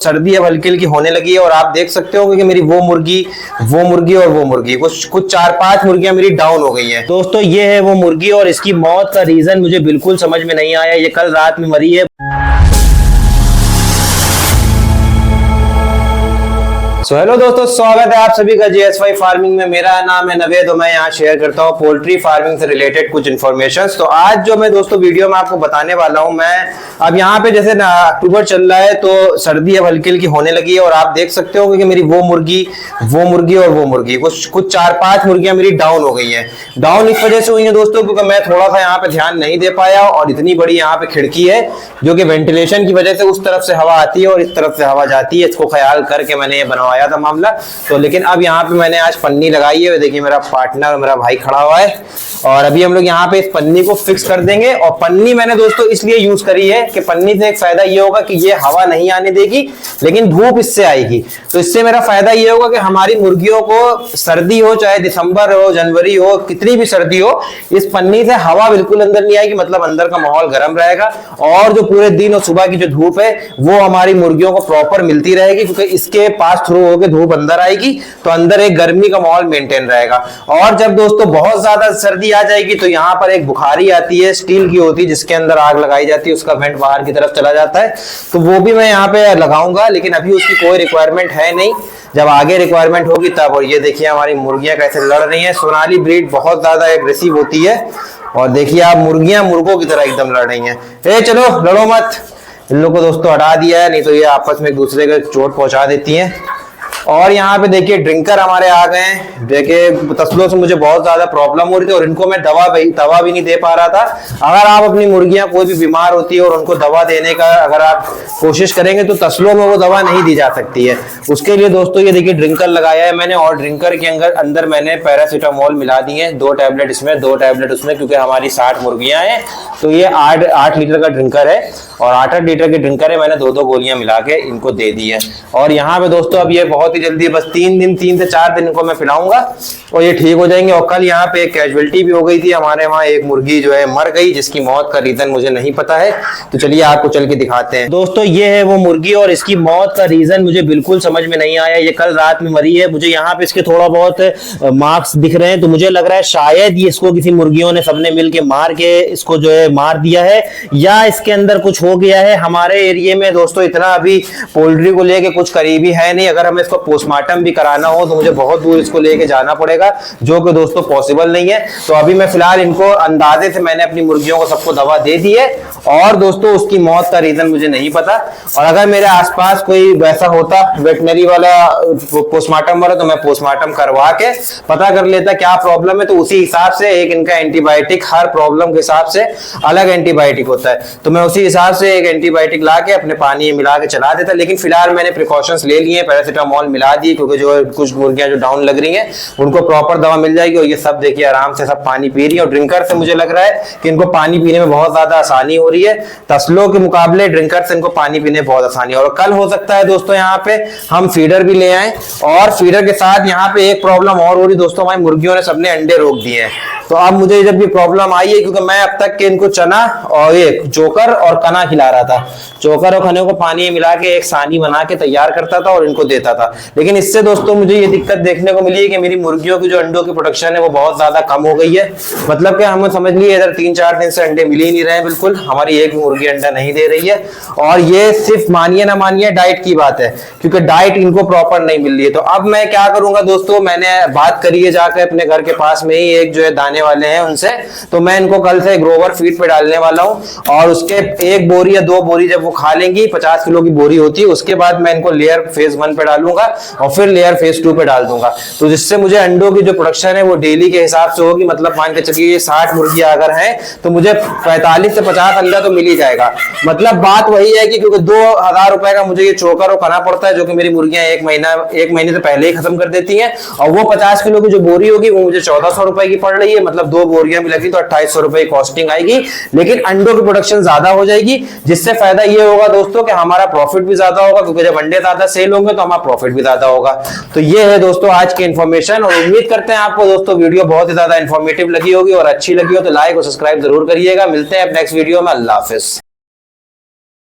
सर्दी अब हल्की हल्की होने लगी है और आप देख सकते हो कि मेरी वो मुर्गी और वो मुर्गी कुछ 4-5 मुर्गियां मेरी डाउन हो गई हैं। दोस्तों ये है वो मुर्गी और इसकी मौत का रीजन मुझे बिल्कुल समझ में नहीं आया। ये कल रात में मरी है। हेलो दोस्तों, स्वागत है आप सभी का JSY फार्मिंग में। मेरा नाम है नवेद और मैं यहाँ शेयर करता हूँ पोल्ट्री फार्मिंग से रिलेटेड कुछ इन्फॉर्मेशन। तो आज जो मैं दोस्तों वीडियो में आपको बताने वाला हूँ, मैं अब यहाँ पे जैसे अक्टूबर चल रहा है तो सर्दी अब हल्की हल्की होने लगी है और आप देख सकते हो कि मेरी वो मुर्गी और वो मुर्गी कुछ 4-5 मुर्गियां मेरी डाउन हो गई है। डाउन इस वजह से हुई है दोस्तों क्योंकि मैं थोड़ा सा यहाँ पे ध्यान नहीं दे पाया और इतनी बड़ी यहाँ पे खिड़की है जो कि वेंटिलेशन की वजह से उस तरफ से हवा आती है और इस तरफ से हवा जाती है। इसको ख्याल करके मैंने ये बनवाया था मामला। तो लेकिन अब यहाँ पे मैंने आज पन्नी लगाई है। देखिए मेरा पार्टनर मेरा भाई खड़ा हुआ है और अभी हम लोग यहाँ पे इस पन्नी को फिक्स कर देंगे। और पन्नी मैंने दोस्तों इसलिए यूज करी है कि पन्नी से एक फायदा ये होगा कि ये हवा नहीं आने देगी लेकिन धूप इससे आएगी। तो इससे मेरा फायदा ये होगा कि हमारी मुर्गियों को सर्दी हो चाहे दिसंबर हो जनवरी हो कितनी भी सर्दी हो, इस पन्नी से हवा बिल्कुल अंदर नहीं आएगी। मतलब अंदर का माहौल गर्म रहेगा और जो पूरे दिन और सुबह की जो धूप है वो हमारी मुर्गियों को प्रॉपर मिलती रहेगी क्योंकि इसके पास थ्रू होकर धूप अंदर आएगी तो अंदर एक गर्मी का माहौल मेंटेन रहेगा। और जब दोस्तों बहुत ज्यादा सर्दी आ जाएगी तो यहाँ पर एक बुखारी आती है, स्टील की होती है जिसके अंदर आग लगाई जाती है, उसका वेंट बाहर की तरफ चला जाता है। तो वो भी मैं यहाँ पे लगाऊंगा लेकिन अभी उसकी कोई रिक्वायरमेंट है नहीं, जब आगे रिक्वायरमेंट होगी तब। और ये देखिए हमारी मुर्गियां कैसे लड़ रही हैं। सोनाली ब्रीड बहुत ज्यादा एग्रेसिव होती है और देखिए आप मुर्गियां मुर्गों की तरह एकदम लड़ रही हैं। ए चलो लड़ो मत, इन लोगों को दोस्तों हटा दिया है नहीं तो ये आपस में एक दूसरे को चोट पहुंचा देती हैं। और यहाँ पे देखिए ड्रिंकर हमारे आ गए हैं। देखिए तस्लों से मुझे बहुत ज्यादा प्रॉब्लम हो रही थी और इनको मैं दवा भी नहीं दे पा रहा था। अगर आप अपनी मुर्गियां कोई भी बीमार होती है और उनको दवा देने का अगर आप कोशिश करेंगे तो तस्लों में वो दवा नहीं दी जा सकती है। उसके लिए दोस्तों ये देखिए ड्रिंकर लगाया है मैंने और ड्रिंकर के अंदर मैंने पैरासीटामोल मिला दी है। 2 टैबलेट इसमें 2 टैबलेट उसमें, क्योंकि हमारी 60 मुर्गियां हैं तो ये 8 लीटर का ड्रिंकर है और 8 लीटर के ड्रिंकर है। मैंने 2 गोलियां मिला के इनको दे दी है। और यहाँ पे दोस्तों अब ये बहुत ही जल्दी बस 3 से 4 दिन इनको मैं पिलाऊंगा और ये ठीक हो जाएंगे। और कल यहाँ पे एक कैजुअलिटी भी हो गई थी हमारे वहाँ, एक मुर्गी जो है मर गई जिसकी मौत का रीजन मुझे नहीं पता है। तो चलिए आपको चल के दिखाते हैं। दोस्तों ये है वो मुर्गी और इसकी मौत का रीजन मुझे बिल्कुल समझ में नहीं आया। ये कल रात में मरी है। मुझे यहाँ पे इसके थोड़ा बहुत मार्क्स दिख रहे हैं तो मुझे लग रहा है शायद ये इसको किसी मुर्गियों ने सबने मिल के मार के इसको जो है मार दिया है या इसके अंदर कुछ हो गया है। हमारे एरिया में दोस्तों इतना अभी पोल्ट्री को लेके कुछ करीबी है नहीं। अगर हमें इसको पोस्टमार्टम भी कराना हो तो मुझे बहुत दूर इसको लेके जाना पड़ेगा जो कि दोस्तों पॉसिबल नहीं है। तो अभी मैं फिलहाल इनको अंदाजे से मैंने अपनी मुर्गियों को सबको दवा दे दी है और दोस्तों उसकी मौत का रीजन मुझे नहीं पता। और अगर मेरे आसपास कोई वैसा होता वेटनरी वाला पोस्टमार्टम वाला तो मैं पोस्टमार्टम करवा के पता कर लेता क्या प्रॉब्लम है। तो उसी हिसाब से एक इनका एंटीबायोटिक हर प्रॉब्लम के हिसाब से अलग एंटीबायोटिक होता है तो मैं उसी हिसाब से एक एंटीबायोटिक ला के अपने पानी में मिला के चला देता। लेकिन फिलहाल मैंने प्रिकॉशंस ले लिए, पैरासीटामोल मिला दी क्योंकि जो कुछ मुर्गियां जो डाउन लग रही हैं उनको प्रॉपर दवा मिल जाएगी। और ये सब देखिए आराम से सब पानी पी रही है और ड्रिंकर से मुझे लग रहा है कि इनको पानी पीने में बहुत ज्यादा आसानी हो रही है। तस्लों के मुकाबले ड्रिंकर से इनको पानी पीने में बहुत आसानी है। और कल हो सकता है दोस्तों यहाँ पे हम फीडर भी ले आए और फीडर के साथ यहाँ पे एक प्रॉब्लम और हो रही दोस्तों, हमारी मुर्गियों ने सबने अंडे रोक दिए हैं। तो अब मुझे जब भी प्रॉब्लम आई है क्योंकि मैं अब तक के इनको चना और ये चोकर और कना खिला रहा था। चोकर और खने को पानी में मिला के एक सानी बना के तैयार करता था और इनको देता था। लेकिन इससे दोस्तों मुझे ये दिक्कत देखने को मिली है कि मेरी मुर्गियों की जो अंडों की प्रोडक्शन है वो बहुत ज्यादा कम हो गई है। मतलब कि हमें समझ लिए इधर 3-4 दिन से अंडे मिल ही नहीं रहे, बिल्कुल हमारी एक भी मुर्गी अंडा नहीं दे रही है। और ये सिर्फ मानिए ना मानिए डाइट की बात है क्योंकि डाइट इनको प्रॉपर नहीं मिल रही है। तो अब मैं क्या करूंगा दोस्तों, मैंने बात करी है जाकर अपने घर के पास में ही एक जो है दाने वाले हैं उनसे, तो मैं इनको कल से ग्रोवर फीड पे डालने वाला हूं और उसके 1 बोरी या 2 बोरी जब वो खा लेंगी, 50 किलो की बोरी होती है, उसके बाद मैं इनको लेयर फेज 1 पे डालूंगा और फिर लेयर फेज 2 पे डाल दूंगा। तो जिससे मुझे अंडों की जो प्रोडक्शन है वो डेली के हिसाब से होगी। मतलब मान के चलिए 60 मुर्गियां अगर हैं तो मुझे 45 से 50 अंडा तो मिल ही जाएगा। मतलब बात वही है कि क्योंकि 2000 रुपए का मुझे ये चोकर और खाना पड़ता है जो कि मेरी मुर्गियां 1 महीने से पहले ही खत्म कर देती हैं और वो 50 किलो की जो बोरी होगी वो मुझे 1400 रुपए की पड़ रही है। मतलब 2 बोरियां भी लगी तो 2800 रुपए की कॉस्टिंग आएगी। लेकिन अंडों की प्रोडक्शन ज्यादा हो जाएगी जिससे फायदा ये होगा दोस्तों कि हमारा प्रॉफिट भी ज्यादा होगा क्योंकि जब अंडे ज्यादा सेल होंगे तो हमारा प्रॉफिट भी ज्यादा होगा। तो ये है दोस्तों आज की इन्फॉर्मेशन और उम्मीद करते हैं आपको दोस्तों वीडियो बहुत ही ज्यादा इन्फॉर्मेटिव लगी होगी और अच्छी लगी हो तो लाइक और सब्सक्राइब जरूर करिएगा। मिलते हैं नेक्स्ट वीडियो में। अल्लाह हाफिज।